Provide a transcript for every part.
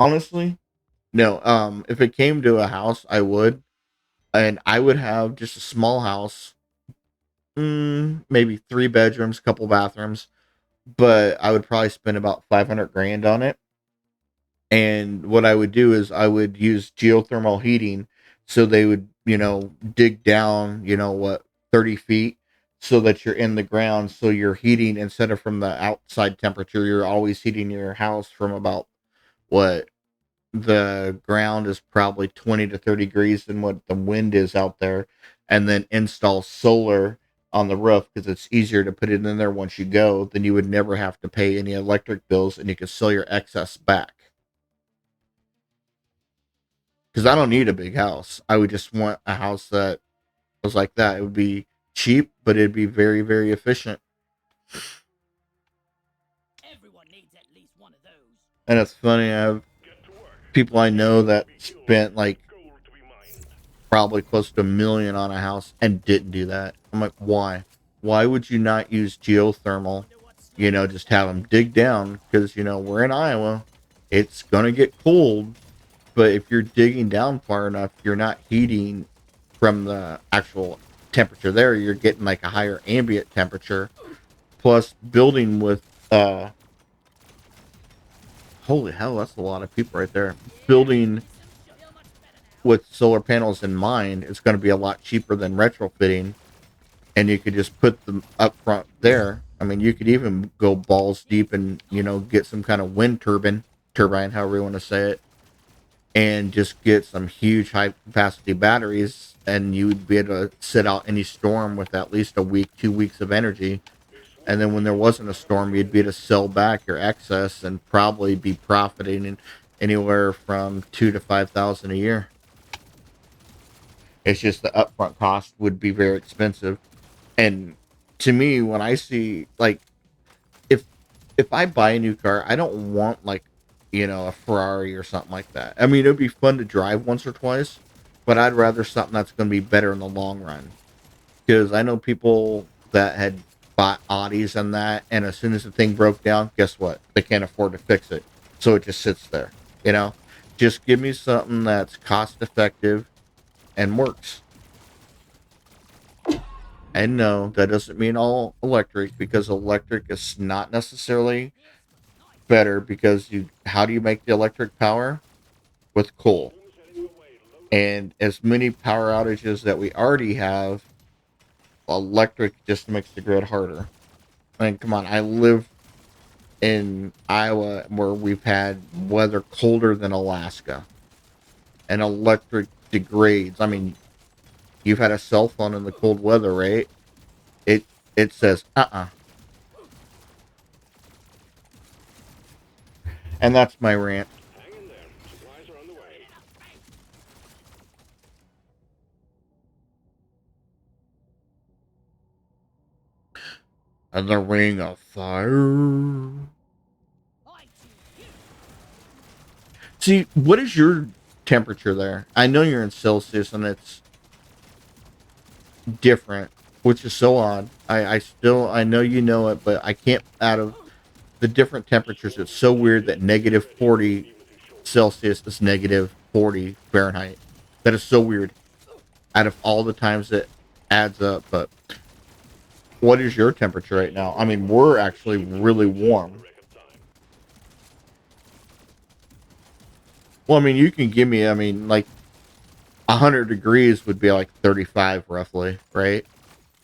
Honestly, no. If it came to a house, I would, and I would have just a small house, maybe 3 bedrooms, couple bathrooms, but I would probably spend about 500 grand on it. And what I would do is I would use geothermal heating, so they would, dig down, 30 feet, so that you're in the ground, so you're heating instead of from the outside temperature, you're always heating your house from about what the ground is probably 20 to 30 degrees than what the wind is out there, and then install solar on the roof because it's easier to put it in there once you go. Then you would never have to pay any electric bills and you could sell your excess back. Because I don't need a big house. I would just want a house that was like that. It would be cheap, but it'd be very, very efficient. Everyone needs at least one of those. And it's funny, I have people I know that spent like probably close to 1 million on a house and didn't do that. I'm like, why? Why would you not use geothermal? Just have them dig down because, we're in Iowa. It's going to get cold. But if you're digging down far enough, you're not heating from the actual temperature there. You're getting like a higher ambient temperature. Plus, building with, holy hell, that's a lot of people right there. Building with solar panels in mind, it's going to be a lot cheaper than retrofitting, and you could just put them up front there. I mean, you could even go balls deep and get some kind of wind turbine, however you want to say it, and just get some huge high capacity batteries, and you would be able to sit out any storm with at least a week, 2 weeks of energy. And then when there wasn't a storm, you'd be able to sell back your excess and probably be profiting in anywhere from 2 to 5 thousand a year. It's just the upfront cost would be very expensive. And to me, when I see like if if I buy a new car, I don't want like a Ferrari or something like that. I mean, it'd be fun to drive once or twice, but I'd rather something that's going to be better in the long run. Because I know people that had bought Audis and that, and as soon as the thing broke down, guess what? They can't afford to fix it, so it just sits there. You know, just give me something that's cost effective and works. And no, that doesn't mean all electric, because electric is not necessarily better, because you how do you make the electric power? With coal. And as many power outages that we already have, electric just makes the grid harder. I mean, come on, I live in Iowa where we've had weather colder than Alaska, and electric degrades. I mean, you've had a cell phone in the cold weather, right? It it says and that's my rant. And the ring of fire. See, what is your temperature there? I know you're in Celsius and it's different, which is so odd. I still I know you know it, but I can't out of the different temperatures. It's so weird that -40 Celsius is -40 Fahrenheit. That is so weird. Out of all the times it adds up, but what is your temperature right now? I mean, we're actually really warm. Well, I mean, you can give me, I mean, like 100 degrees would be like 35 roughly, right?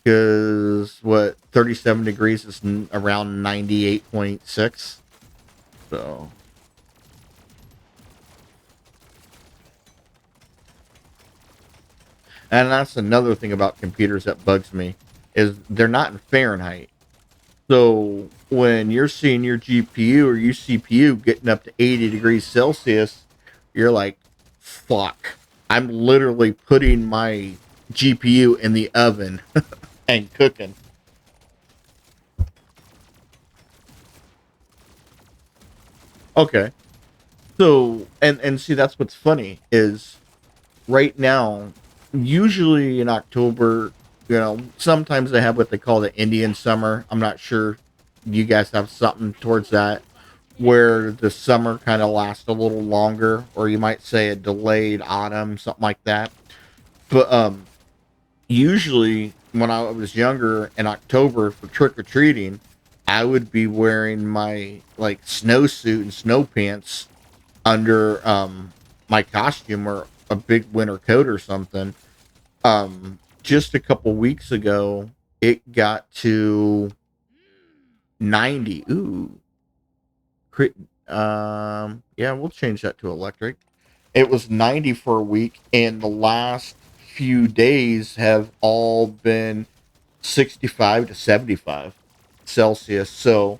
Because what 37 degrees is around 98.6. So, and that's another thing about computers that bugs me is they're not in Fahrenheit. So when you're seeing your GPU or your CPU getting up to 80 degrees Celsius, you're like, fuck. I'm literally putting my GPU in the oven and cooking. Okay. So and see, that's what's funny is right now, usually in October, sometimes they have what they call the Indian summer. I'm not sure you guys have something towards that, where the summer kind of lasts a little longer, or you might say a delayed autumn, something like that. But usually when I was younger in October for trick or treating, I would be wearing my like snowsuit and snow pants under my costume or a big winter coat or something. Just a couple weeks ago, it got to 90. Ooh, crit. Yeah, we'll change that to electric. It was 90 for a week, and the last few days have all been 65 to 75 Celsius. So,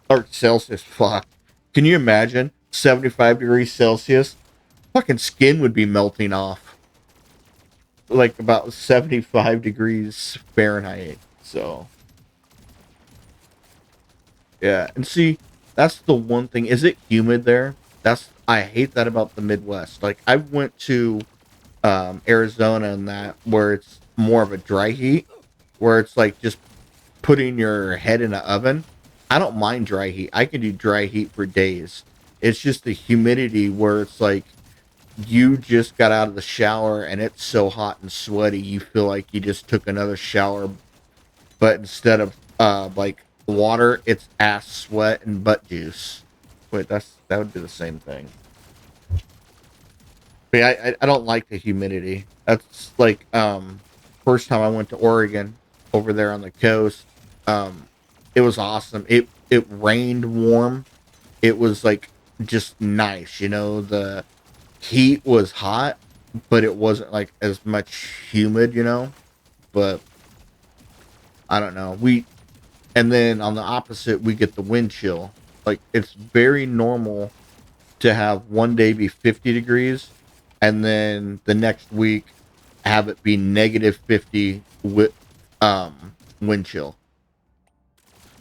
or Celsius, fuck. Can you imagine 75 degrees Celsius? Fucking skin would be melting off. Like about 75 degrees Fahrenheit. So, yeah. And see, that's the one thing. Is it humid there? I hate that about the Midwest. Like, I went to Arizona and that where it's more of a dry heat, where it's like just putting your head in an oven. I don't mind dry heat. I can do dry heat for days. It's just the humidity where it's like you just got out of the shower and it's so hot and sweaty you feel like you just took another shower, but instead of like water, it's ass sweat and butt juice. Wait, that would be the same thing. But yeah, I don't like the humidity. That's like first time I went to Oregon over there on the coast. Um it was awesome. It rained warm. It was like just nice, you know, the heat was hot, but it wasn't like as much humid, you know. But I don't know. And then on the opposite, we get the wind chill. Like it's very normal to have one day be 50 degrees and then the next week have it be negative 50 with wind chill.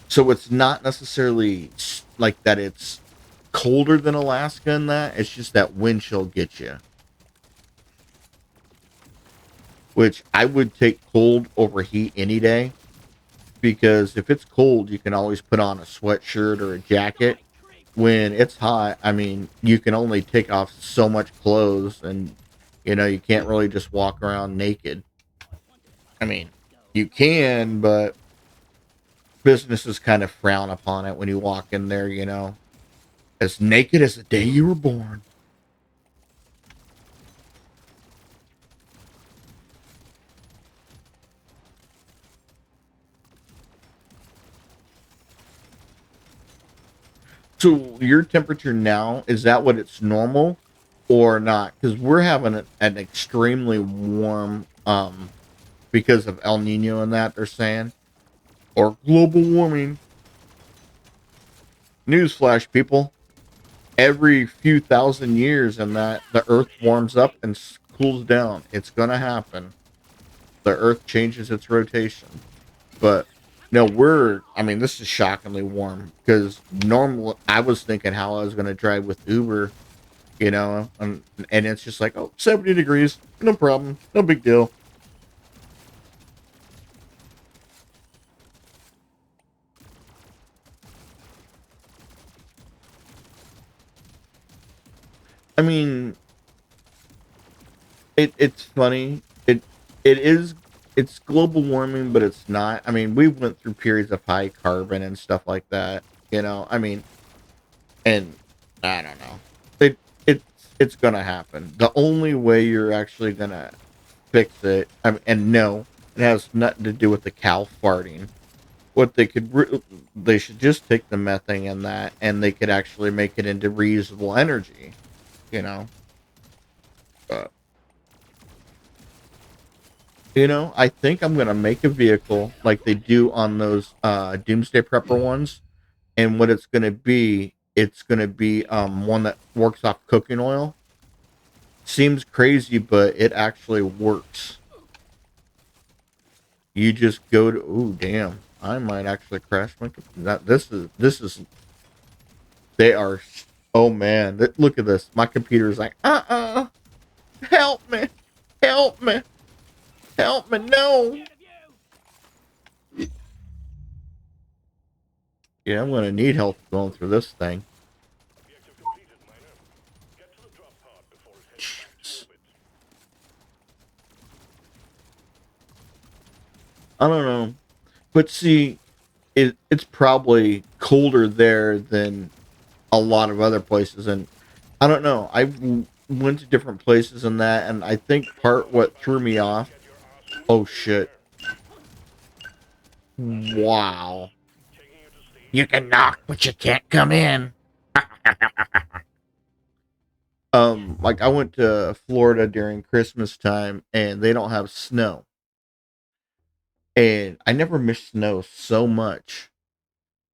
So it's not necessarily like that it's colder than Alaska and that. It's just that wind chill gets you. Which I would take cold over heat any day because if it's cold, you can always put on a sweatshirt or a jacket. When it's hot, I mean, you can only take off so much clothes and you know, you can't really just walk around naked. I mean, you can, but businesses kind of frown upon it when you walk in there, you know, as naked as the day you were born. So your temperature now, is that what it's normal or not? Because we're having an extremely warm because of El Nino and that they're saying. Or global warming. Newsflash, people. Every few thousand years and that the earth warms up and cools down. It's gonna happen. The earth changes its rotation. But no, I mean, this is shockingly warm because normally I was thinking how I was going to drive with Uber, you know, and it's just like, oh, 70 degrees, no problem, no big deal. I mean, it's funny. It's global warming, but it's not. I mean, we went through periods of high carbon and stuff like that, you know. I mean, and I don't know. It's it's gonna happen. The only way you're actually gonna fix it. I mean, and no, it has nothing to do with the cow farting. What they should just take the methane and that, and they could actually make it into reusable energy. You know, but I think I'm gonna make a vehicle like they do on those Doomsday Prepper ones, and what it's gonna be one that works off cooking oil. Seems crazy, but it actually works. You just go to, ooh, damn. I might actually crash my that this is they are oh man, look at this. My computer is like, help me. Help me. Help me. No. Yeah, I'm gonna need help going through this thing. Jeez. I don't know, but see, it's probably colder there than a lot of other places, and I don't know. Went to different places and that, and I think part what threw me off. Oh shit! Wow. You can knock, but you can't come in. Like I went to Florida during Christmas time, and they don't have snow, and I never missed snow so much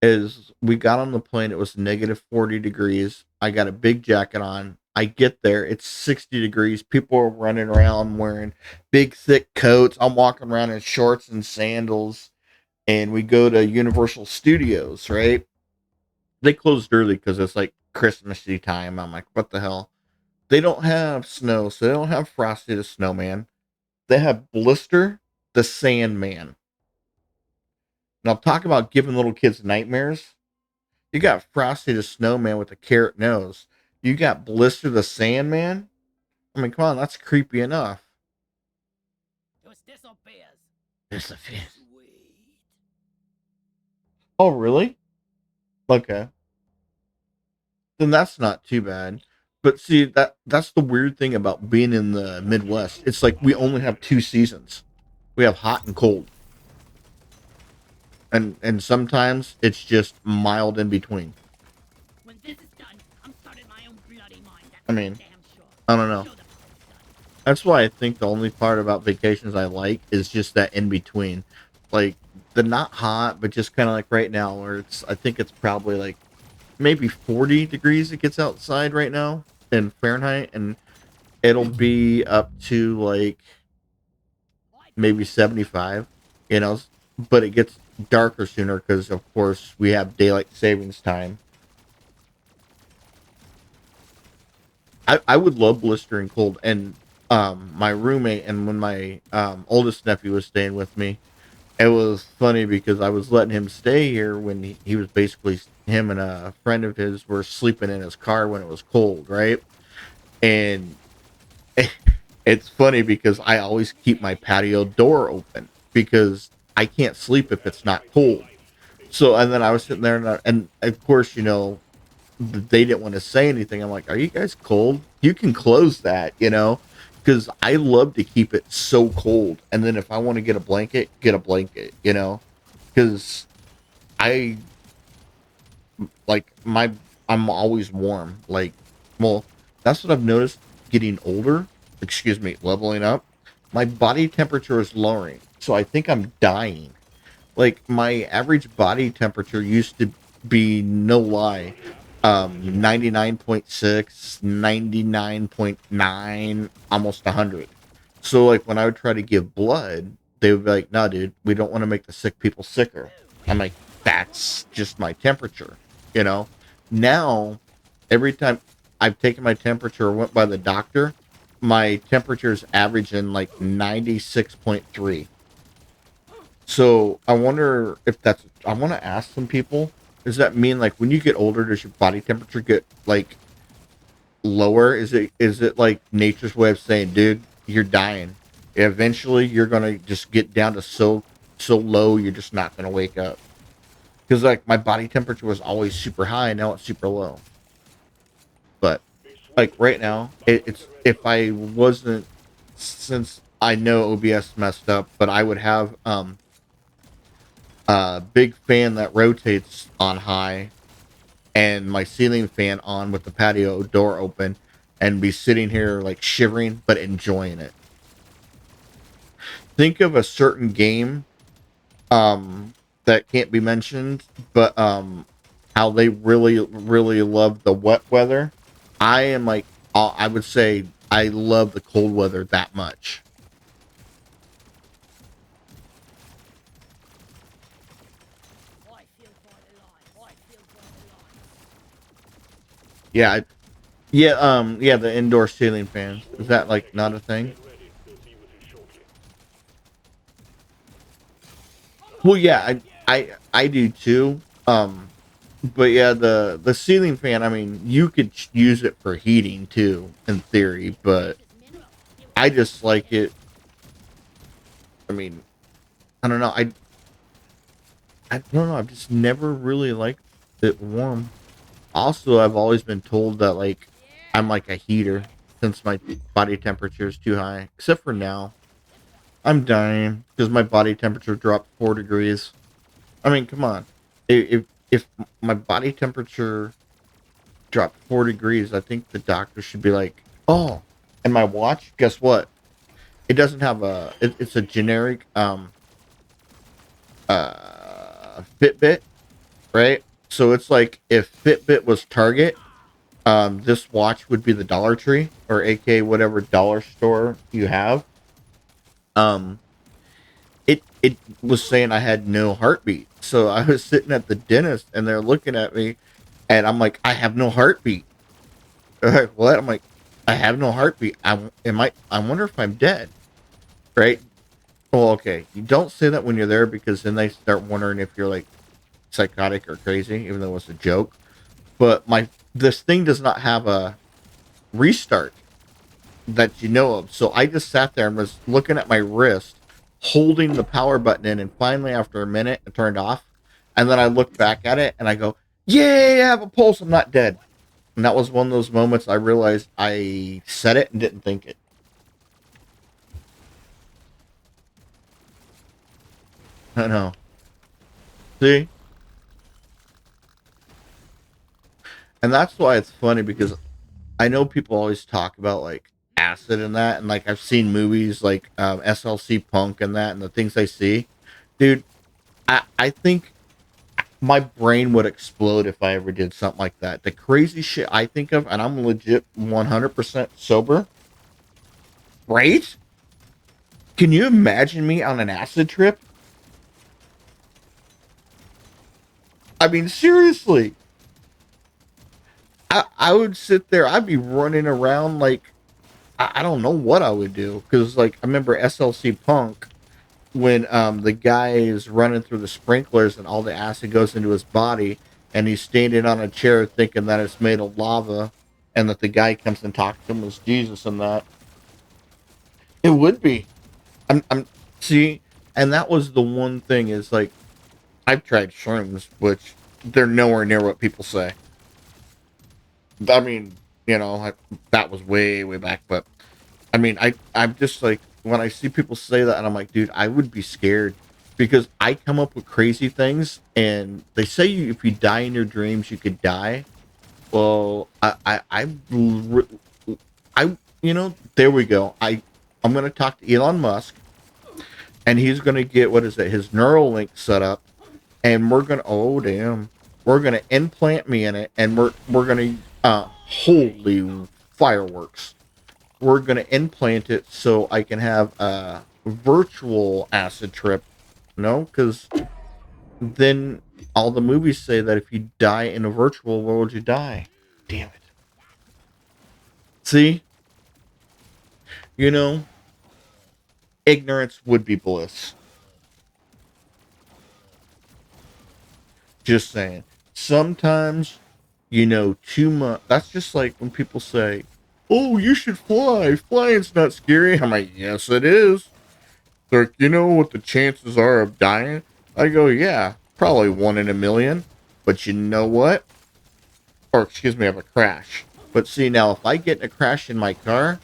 as we got on the plane. It was negative 40 degrees. I got a big jacket on. I get there, it's 60 degrees. People are running around wearing big, thick coats. I'm walking around in shorts and sandals. And we go to Universal Studios, right? They closed early because it's like Christmassy time. I'm like, what the hell? They don't have snow, so they don't have Frosty the Snowman. They have Blister the Sandman. Now, talk about giving little kids nightmares. You got Frosty the Snowman with a carrot nose. You got Blister the Sandman. I mean, come on, that's creepy enough. Just disappears. Disappears. Sweet. Oh, really? Okay. Then that's not too bad. But see, that's the weird thing about being in the Midwest. It's like we only have two seasons. We have hot and cold. And sometimes it's just mild in between. When this is done, I'm starting my own bloody mine. I That's mean, damn sure. I don't know. Show them how it's done. That's why I think the only part about vacations I like is just that in between. Like the not hot, but just kind of like right now where it's I think it's probably like maybe 40 degrees it gets outside right now in Fahrenheit, and it'll be up to like maybe 75, you know, but it gets darker sooner because of course we have daylight savings time. I would love blistering cold, and my roommate and when my oldest nephew was staying with me, it was funny because I was letting him stay here when he was basically him and a friend of his were sleeping in his car when it was cold, right? And it's funny because I always keep my patio door open because I can't sleep if it's not cold. So, and then I was sitting there, and of course, they didn't want to say anything. I'm like, "Are you guys cold? You can close that, because I love to keep it so cold. And then if I want to get a blanket, because I like I'm always warm. Like, well, that's what I've noticed getting older. Excuse me, leveling up. My body temperature is lowering, so I think I'm dying. Like my average body temperature used to be, no lie, 99.6, 99.9, almost 100. So like when I would try to give blood, they would be like, "No, dude, we don't want to make the sick people sicker." I'm like, "That's just my temperature," you know. Now, every time I've taken my temperature or went by the doctor, my temperature is averaging like 96.3. So I wonder if I want to ask some people, does that mean like when you get older, does your body temperature get like lower? Is it like nature's way of saying, dude, you're dying. Eventually you're gonna just get down to so low you're just not gonna wake up. Because like my body temperature was always super high, now it's super low. But like right now, it's if I wasn't, since I know OBS messed up, but I would have big fan that rotates on high and my ceiling fan on with the patio door open and be sitting here like shivering but enjoying it. Think of a certain game that can't be mentioned, but how they really really love the wet weather. I am like I would say I love the cold weather that much. I feel quite alive. I feel quite alive. Yeah, yeah, the indoor ceiling fans. Is that like not a thing? Well, yeah, I do too. But yeah, the ceiling fan. I mean, you could use it for heating too, in theory. But Precious mineral. You I have just like it. it. I mean, I don't know. I don't know. I've just never really liked it warm. Also, I've always been told that like I'm like a heater since my body temperature is too high. Except for now, I'm dying because my body temperature dropped 4 degrees. I mean, come on. If my body temperature dropped 4 degrees, I think the doctor should be like, oh, and my watch. Guess what? It doesn't have a. It's a generic Fitbit, right? So it's like if Fitbit was Target, this watch would be the Dollar Tree or AK whatever dollar store you have. Um, it was saying I had no heartbeat. So I was sitting at the dentist and they're looking at me and I'm like, I have no heartbeat. They're like, what? I'm like, I have no heartbeat. I wonder if I'm dead. Right? Well, okay. You don't say that when you're there because then they start wondering if you're like psychotic or crazy, even though it's a joke. But my this thing does not have a restart that you know of. So I just sat there and was looking at my wrist, holding the power button in, and finally, after a minute, it turned off. And then I looked back at it and I go, "Yay! I have a pulse. I'm not dead." And that was one of those moments I realized I said it and didn't think it. I know. See, and that's why it's funny because I know people always talk about like acid and that, and like I've seen movies like SLC Punk and that, and the things I see, dude. I think my brain would explode if I ever did something like that. The crazy shit I think of, and I'm legit 100% sober, right? Can you imagine me on an acid trip? I mean, seriously, I would sit there, I'd be running around like, I don't know what I would do. Because, like, I remember SLC Punk when the guy is running through the sprinklers and all the acid goes into his body and he's standing on a chair thinking that it's made of lava and that the guy comes and talks to him as Jesus and that. It would be. I'm see, and that was the one thing is like I've tried shrooms, which they're nowhere near what people say. I mean, like, that was way, way back, but I mean, I'm just like when I see people say that, and I'm like, dude, I would be scared because I come up with crazy things, and they say if you die in your dreams, you could die. Well, there we go. I'm gonna talk to Elon Musk, and he's gonna get what is it, his Neuralink set up, and we're gonna we're gonna implant me in it, and we're gonna holy fireworks, we're going to implant it so I can have a virtual acid trip. No, because then all the movies say that if you die in a virtual, where would you die? Damn it. See, you know, ignorance would be bliss. Just saying. Sometimes you know too much. That's just like when people say, "Oh, you should fly. Flying's not scary." I'm like, "Yes, it is." They're like, you know what the chances are of dying? I go, yeah, probably 1 in a million. But you know what? Or excuse me, of a crash. But see, now if I get in a crash in my car,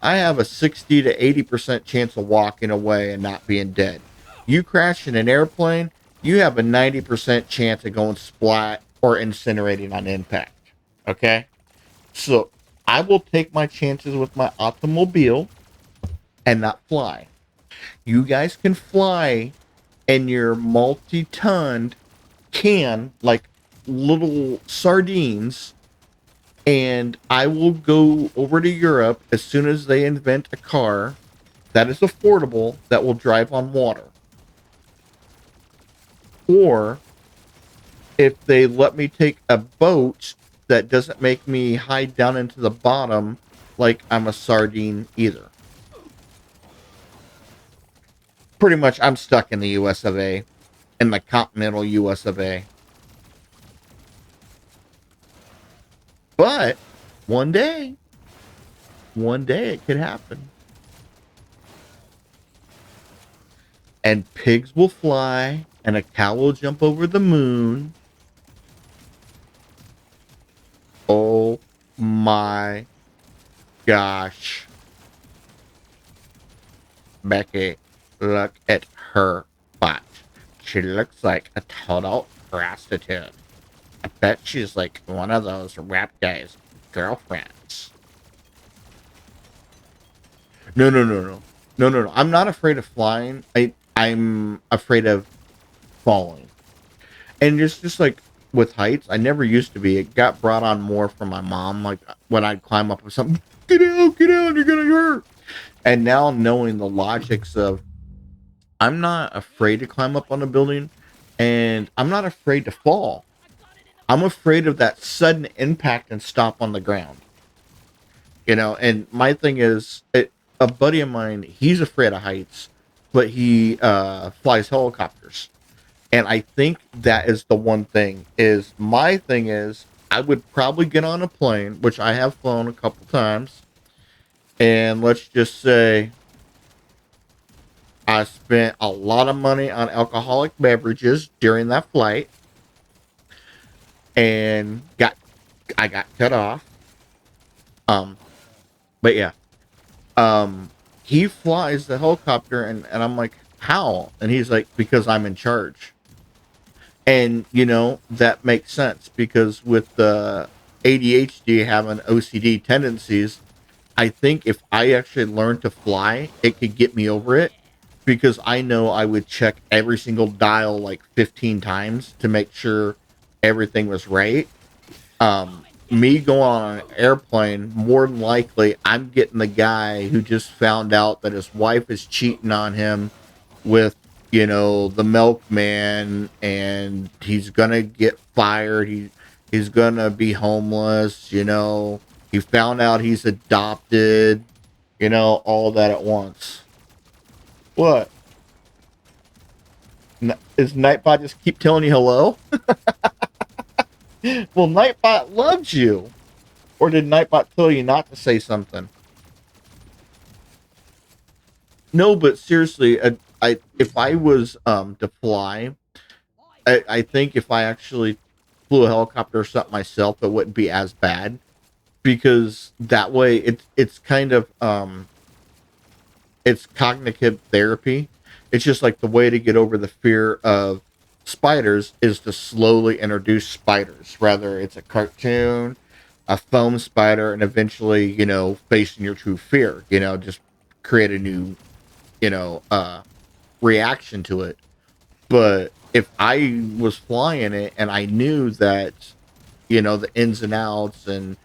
I have a 60 to 80% chance of walking away and not being dead. You crash in an airplane, you have a 90% chance of going splat or incinerating on impact. Okay? So I will take my chances with my automobile and not fly. You guys can fly in your multi-tonned can like little sardines, and I will go over to Europe as soon as they invent a car that is affordable that will drive on water. Or if they let me take a boat that doesn't make me hide down into the bottom like I'm a sardine either. Pretty much I'm stuck in the US of A, in the continental US of A. But one day, one day it could happen. And pigs will fly, and a cow will jump over the moon. Oh my gosh. Becky, look at her butt. She looks like a total prostitute. I bet she's like one of those rap guys' girlfriends. No, no, no, no. No, no, no. I'm not afraid of flying. I'm afraid of falling. And just like with heights, I never used to be. It got brought on more from my mom. Like when I'd climb up with something, get out, you're gonna hurt. And now knowing the logics of, I'm not afraid to climb up on a building, and I'm not afraid to fall. I'm afraid of that sudden impact and stop on the ground. And my thing is, a buddy of mine, he's afraid of heights, but he flies helicopters. And I think that is the one thing. Is my thing is, I would probably get on a plane, which I have flown a couple times, and let's just say I spent a lot of money on alcoholic beverages during that flight, and I got cut off. Um, but yeah, he flies the helicopter, and I'm like, how? And he's like, because I'm in charge. And that makes sense, because with the ADHD having OCD tendencies, I think if I actually learned to fly, it could get me over it, because I know I would check every single dial like 15 times to make sure everything was right. Me going on an airplane, more than likely, I'm getting the guy who just found out that his wife is cheating on him with, the milkman, and he's gonna get fired. He's gonna be homeless. He found out he's adopted. All that at once. What? Is Nightbot just keep telling you hello? Well, Nightbot loves you. Or did Nightbot tell you not to say something? No, but seriously, if I was to fly, I think if I actually flew a helicopter or something myself, it wouldn't be as bad, because that way it's kind of it's cognitive therapy. It's just like the way to get over the fear of spiders is to slowly introduce spiders. Rather, it's a cartoon, a foam spider, and eventually, facing your true fear. Just create a new, you know, uh, reaction to it. But if I was flying it and I knew that, the ins and outs, and,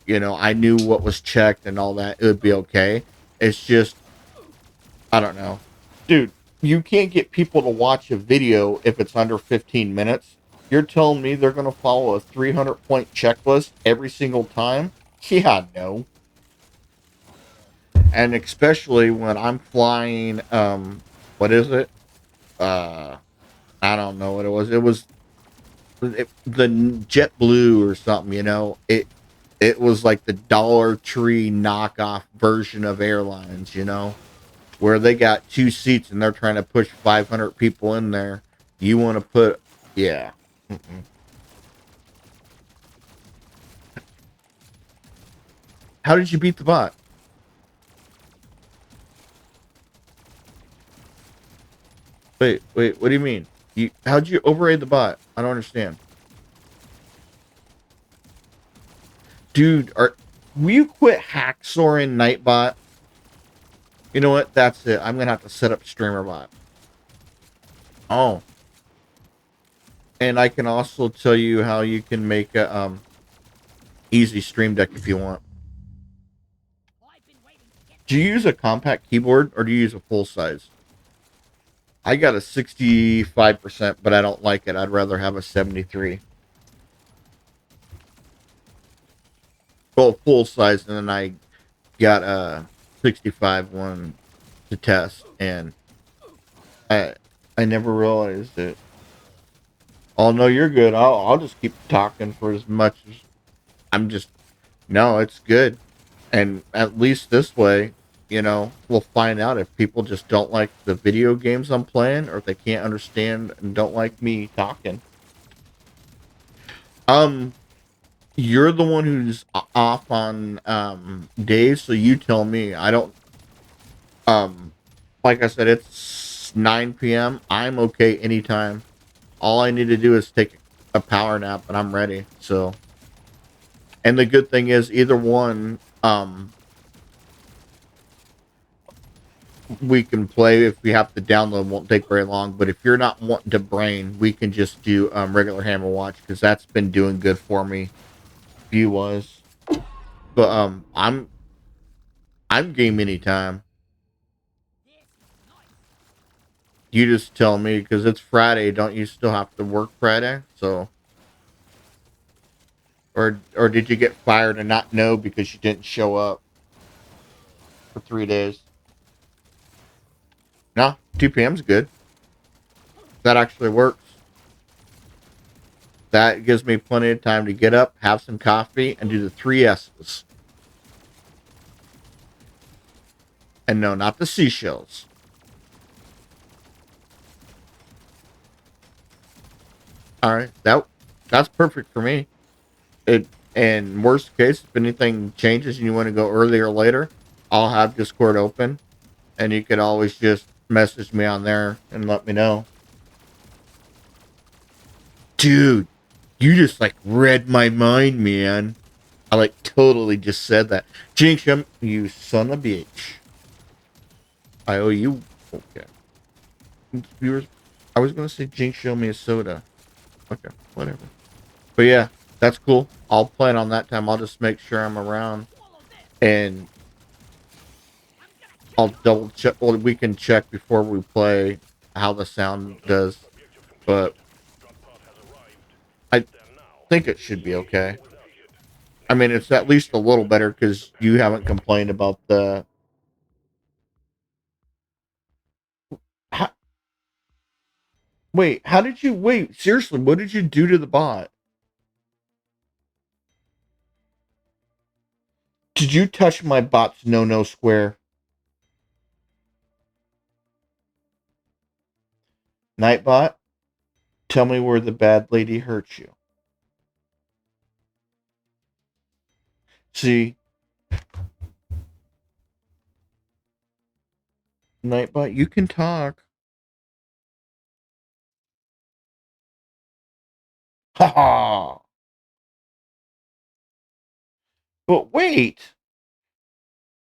I knew what was checked and all that, it would be okay. It's just, I don't know. Dude, you can't get people to watch a video if it's under 15 minutes. You're telling me they're going to follow a 300-point checklist every single time? Yeah, no. And especially when I'm flying, what is it? Uh, I don't know what it was. The JetBlue or something, it was like the Dollar Tree knockoff version of airlines, where they got two seats and they're trying to push 500 people in there. You want to put, yeah. Mm-mm. How did you beat the bot? Wait, what do you mean? How'd you override the bot? I don't understand. Dude, will you quit hacksoring Nightbot? You know what? That's it. I'm gonna have to set up StreamerBot. Oh, and I can also tell you how you can make a easy stream deck if you want. Do you use a compact keyboard or do you use a full size? I got a 65%, but I don't like it. I'd rather have a 73. Well, full size, and then I got a 65 one to test, and I I never realized it. Oh no, you're good. I'll just keep talking for as much as I'm just No, it's good. And at least this way, we'll find out if people just don't like the video games I'm playing or if they can't understand and don't like me talking. Um, you're the one who's off on days, so you tell me. I don't um like I said, it's 9 p.m. I'm okay anytime. All I need to do is take a power nap and I'm ready. So, and the good thing is either one we can play. If we have to download, won't take very long. But if you're not wanting to brain, we can just do regular Hammer Watch because that's been doing good for me view wise. But I'm game anytime. You just tell me because it's Friday. Don't you still have to work Friday? So, or did you get fired and not know because you didn't show up for 3 days? No, 2 p.m.'s good. That actually works. That gives me plenty of time to get up, have some coffee, and do the three S's. And no, not the seashells. All right, that's perfect for me. It and worst case, if anything changes and you want to go earlier or later, I'll have Discord open, and you could always just message me on there and let me know. Dude, you just like read my mind, man. I like totally just said that. Jinxum, you son of a bitch. I owe you. Okay. Viewers, I was gonna say Jinx, show me a soda. Okay, whatever. But yeah, that's cool. I'll plan on that time. I'll just make sure I'm around, and I'll double check. Well, we can check before we play how the sound does, but I think it should be okay. I mean, it's at least a little better because you haven't complained about the. How, wait, how did you wait? Seriously, what did you do to the bot? Did you touch my bot's no square? Nightbot, tell me where the bad lady hurt you. See, Nightbot, you can talk. Ha ha! But wait,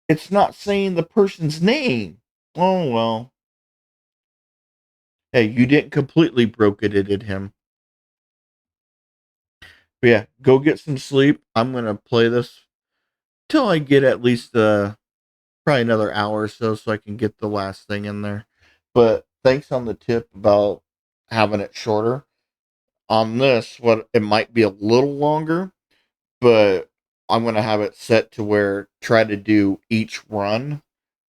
it's not saying the person's name. Oh well. Hey, you didn't completely broke it, did him. But yeah, go get some sleep. I'm gonna play this till I get at least probably another hour or so I can get the last thing in there. But thanks on the tip about having it shorter. On this, what it might be a little longer, but I'm gonna have it set to where try to do each run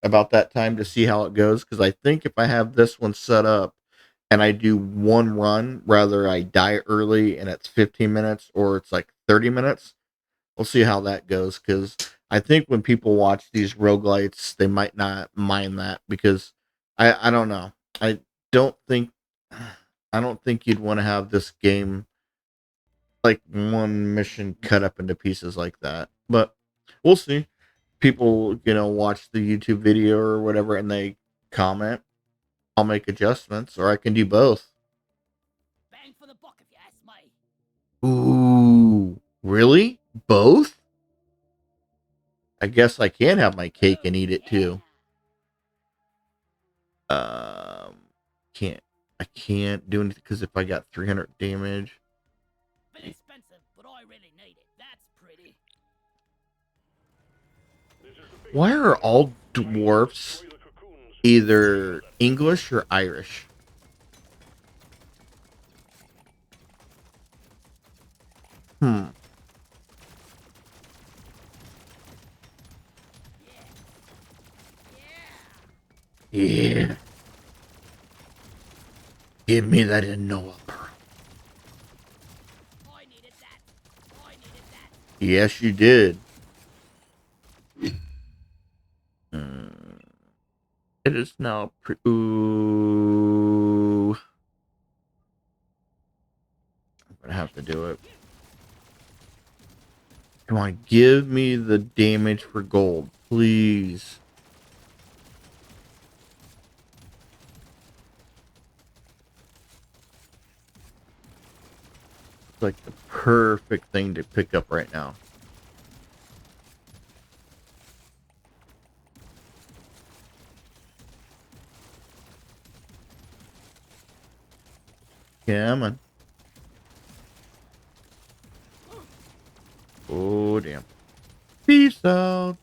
about that time to see how it goes. Because I think if I have this one set up and I do one run, rather I die early and it's 15 minutes or it's like 30 minutes, we'll see how that goes. Because I think when people watch these roguelites, they might not mind that because I don't know. I don't think I don't think you'd want to have this game like one mission cut up into pieces like that. But we'll see. People, watch the YouTube video or whatever and they comment. I'll make adjustments or I can do both. Bang for the buck if you ask me. Ooh, really? Both? I guess I can have my cake and eat it too. Um, can't. I can't do anything because if I got 300 damage. Bit expensive, but I really need it. That's pretty. Why are all dwarfs either English or Irish? Hmm. Yeah. Give me that Noah pearl. I needed that. I needed that. Yes, you did. It is now ooh. I'm gonna have to do it. Come on, give me the damage for gold, please. It's like the perfect thing to pick up right now. Come on. Oh, damn. Peace out.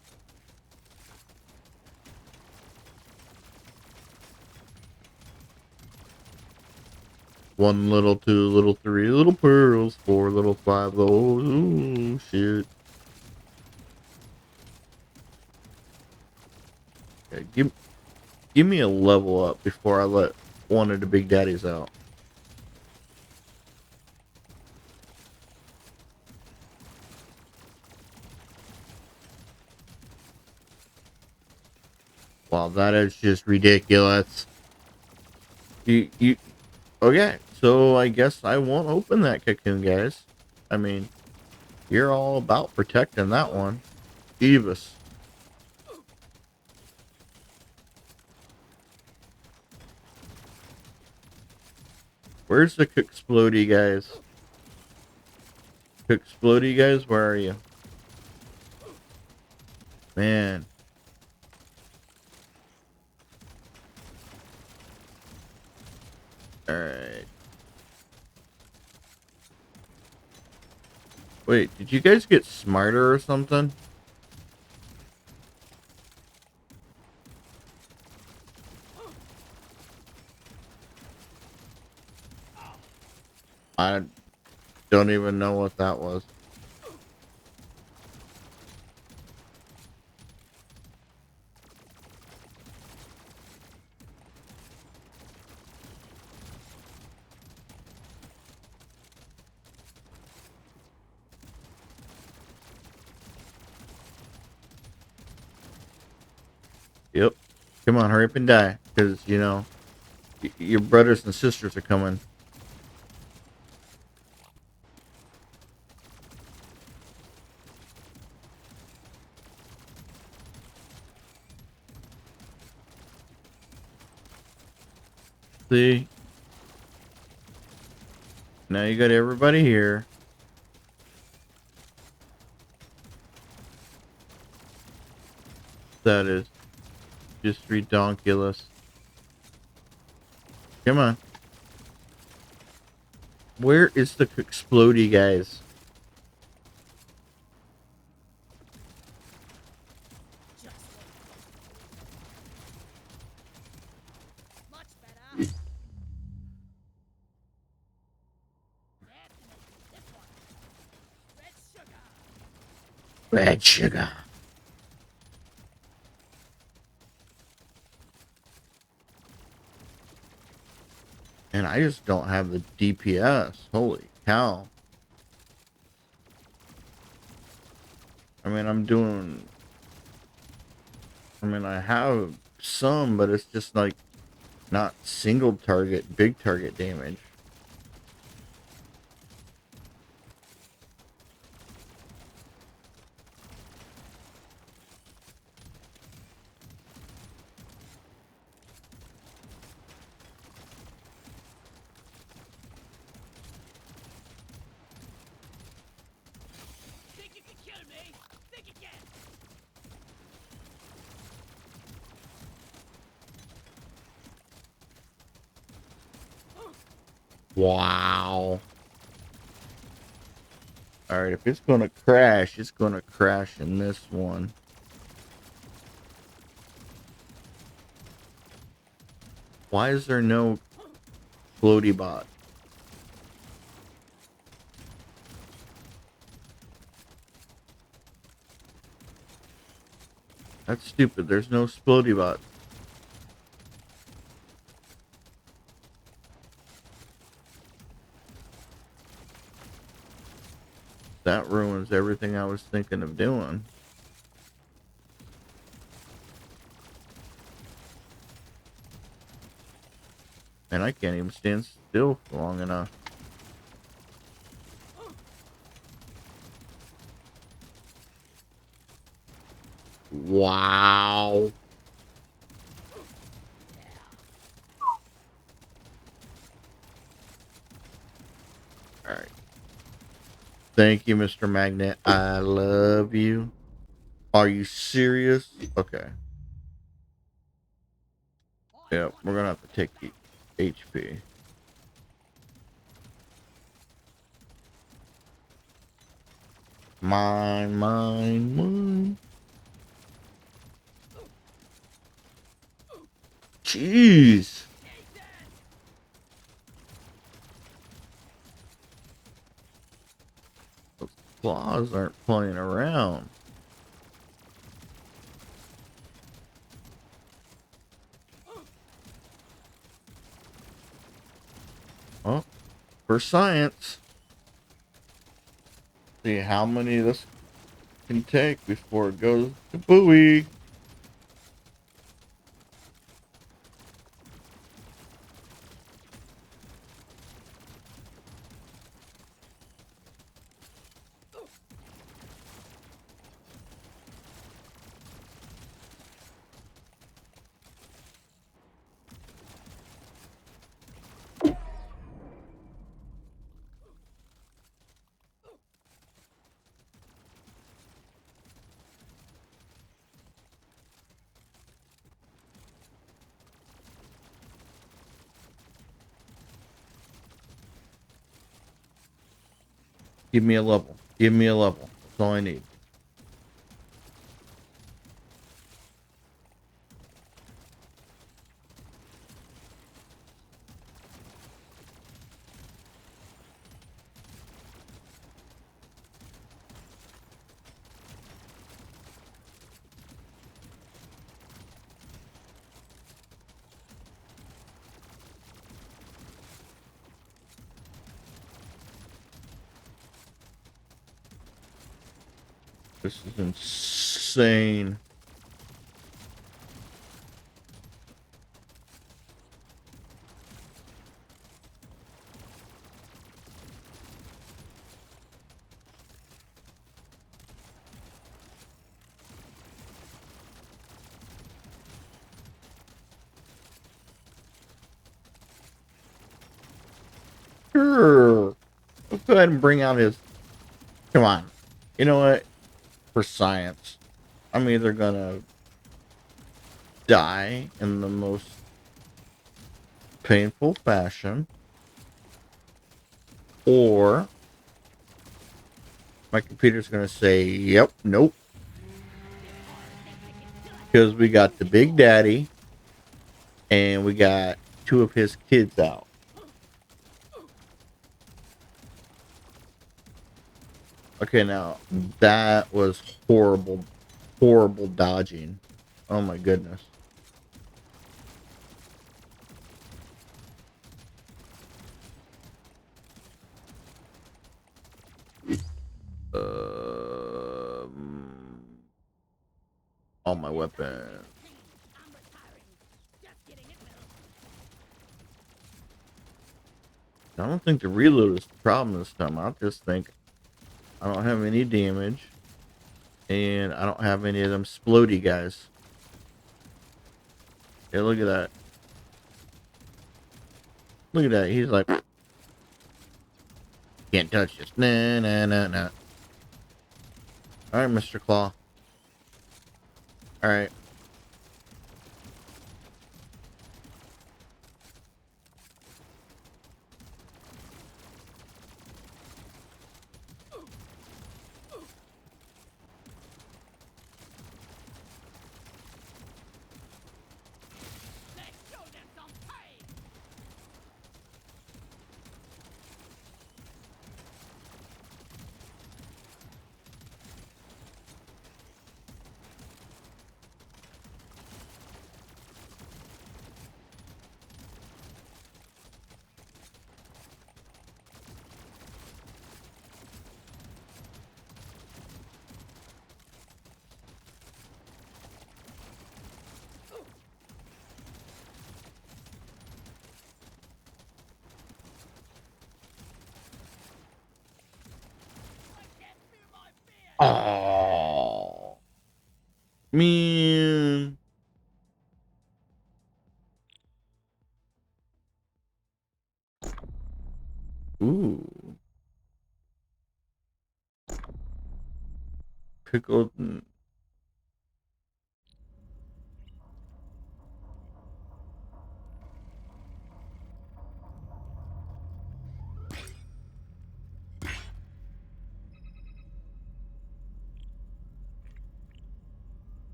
One little, two little, three little pearls, four little, five little. Ooh, shit. Yeah, give me a level up before I let one of the big daddies out. Wow, that is just ridiculous. You, okay, so I guess I won't open that cocoon, guys. I mean, you're all about protecting that one. Evis. Where's the Cook-Splody guys? Cook-Splody guys, where are you? Man. Alright. Wait, did you guys get smarter or something? I don't even know what that was. Yep. Come on, hurry up and die. Because, you know, your brothers and sisters are coming. See? Now you got everybody here. That is just redonkulous. Come on. Where is the Explodey guys? Just much better. This one. Red sugar. Red sugar. And I just don't have the DPS. Holy cow. I mean, I have some, but it's just like not single target, big target damage. Think you can kill me? Think again. Wow. Alright, if it's gonna crash, it's gonna crash in this one. Why is there no floaty bot? That's stupid. There's no floaty bot. That ruins everything I was thinking of doing. And I can't even stand still for long enough. Wow. All right. Thank you, Mr. Magnet. I love you. Are you serious? Okay. Yeah, we're gonna have to take HP. Mine, mine, mine. Jeez. Those claws aren't playing around. Oh, for science. See how many of this can take before it goes to buoy. Give me a level. Give me a level. That's all I need. This is insane. Sure. Let's go ahead and bring out his. Come on. You know what? For science, I'm either gonna die in the most painful fashion, or my computer's gonna say, "Yep, nope," because we got the Big Daddy and we got two of his kids out. Okay, now that was horrible, horrible dodging. Oh my goodness. All my weapons. I don't think the reload is the problem this time. I just think I don't have any damage, and I don't have any of them splody guys. Yeah, look at that. Look at that. He's like, can't touch this. Nah, nah, nah, nah. All right, Mr. Claw. All right. Man. Ooh. Pickled.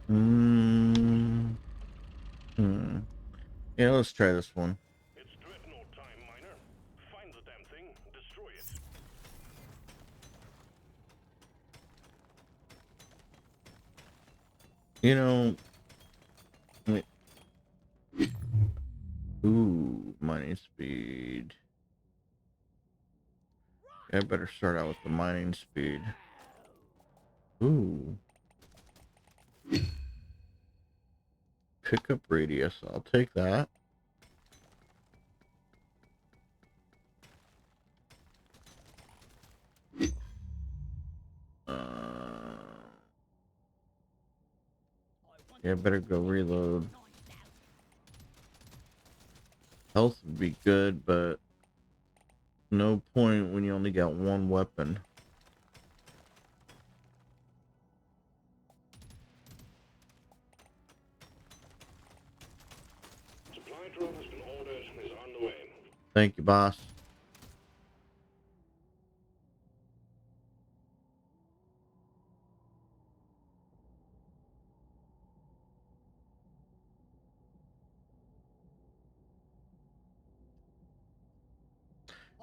Mm, hmm. Yeah, let's try this one. It's dreadnought time, miner. Find the damn thing, destroy it. You know, I mean, ooh, mining speed. I better start out with the mining speed. Ooh. Pickup radius. I'll take that. Yeah, I better go reload. Health would be good, but no point when you only got one weapon. Supply drop has been ordered and is on the way. Thank you, boss.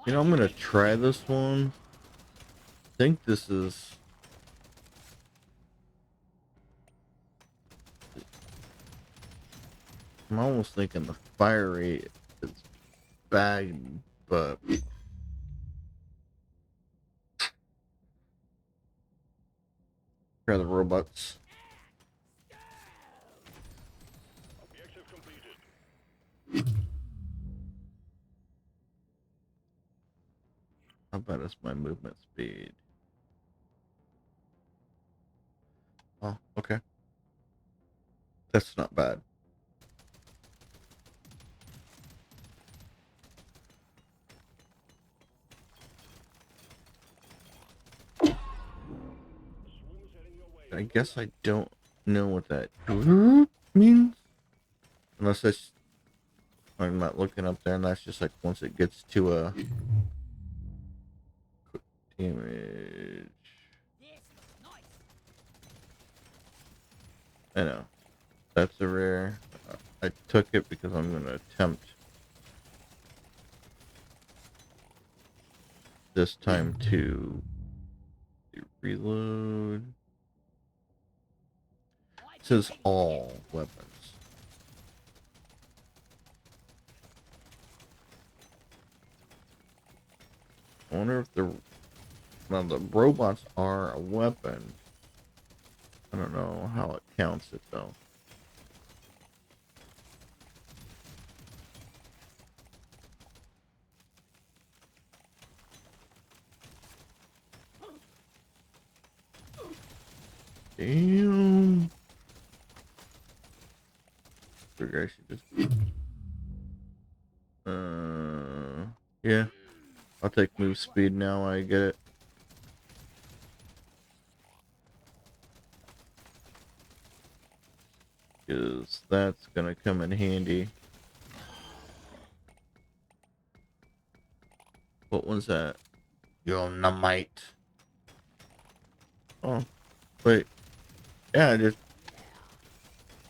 You know, I'm gonna try this one. I think this is... I'm almost thinking the fire rate is bad, but... Try the robots. Objective completed. How about is my movement speed? Oh, okay. That's not bad. Swarm is heading your way. I guess I don't know what that means. Unless it's... I'm not looking up there, and that's just like once it gets to a... Quick damage. I know. That's a rare. I took it because I'm going to attempt this time to reload. It says all weapons. I wonder if the... Well, the robots are a weapon. I don't know how it counts it, though. Damn. Figure I should just... Yeah. I'll take move speed now. I get it. Because that's gonna come in handy. What was that? Yonamite. Oh, wait. Yeah, just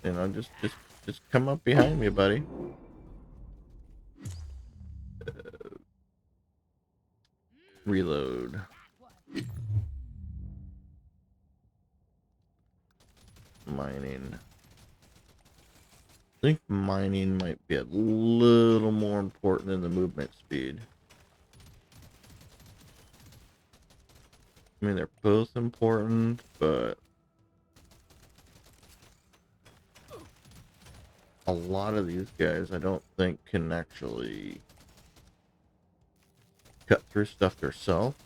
you know, just come up behind me, buddy. Reload. Mining. I think mining might be a little more important than the movement speed. I mean, they're both important, but a lot of these guys I don't think can actually cut through stuff themselves.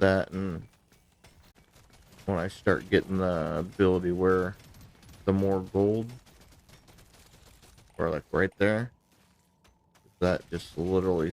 that, and when I start getting the ability where the more gold, or like right there, that just literally